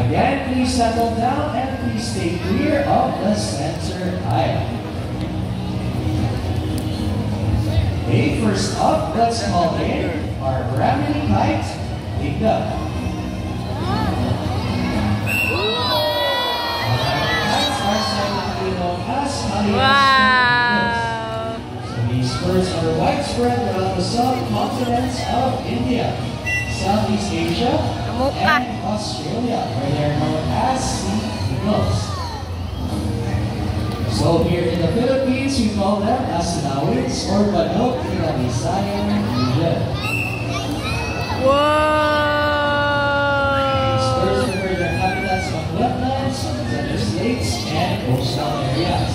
Again, please settle down and please stay clear of the center aisle. Okay, first up, let's call in our Brahmini kite, Tigda. Wow! So these birds are widespread around the subcontinents of India, Southeast Asia, and Australia, where they are known as sea eagles. So here in the Philippines, we call them Aslawits or Banok in the Visayan region. These birds prefer their habitats on wetlands, desert lakes, and coastal areas.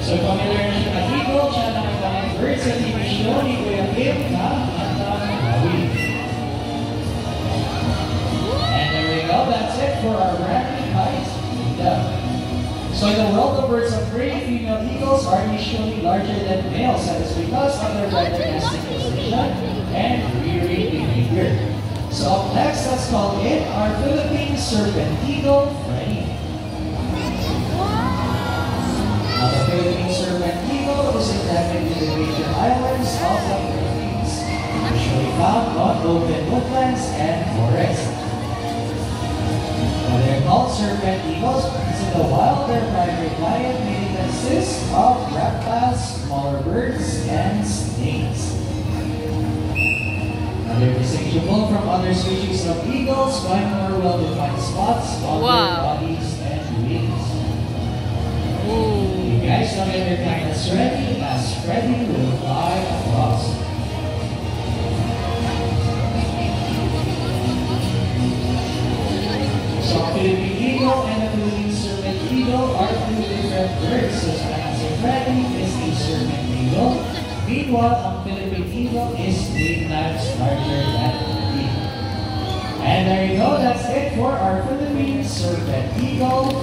So familiar na siya na eagle, siya na mga birds sa TV show ni Kuya Kim na Mantang Hawi. And there we go, that's it for our Brahmini kite. So in the world of birds of prey, female eagles are usually larger than males, and it's because of their diagnostic position and rearing behavior. So up next, let's call in our Philippine serpent eagle, Freddy. Now the Philippine serpent eagle is endemic to the major islands of the Philippines, usually found on open woodlands and forests. Now they're called serpent eagles because in the wild their primary diet mainly consists of reptiles, smaller birds, and snakes. Now they're distinguishable from other species of eagles by more well-defined spots on their bodies and wings. You guys know that your time is ready, as Freddy will fly across. So Philippine eagle and the Philippine serpent eagle are two different birds. So Spanazzi Freddy is a serpent eagle. Meanwhile, ang Philippine eagle is 8 times larger than the eagle. And there you go, that's it for our Philippine serpent eagle.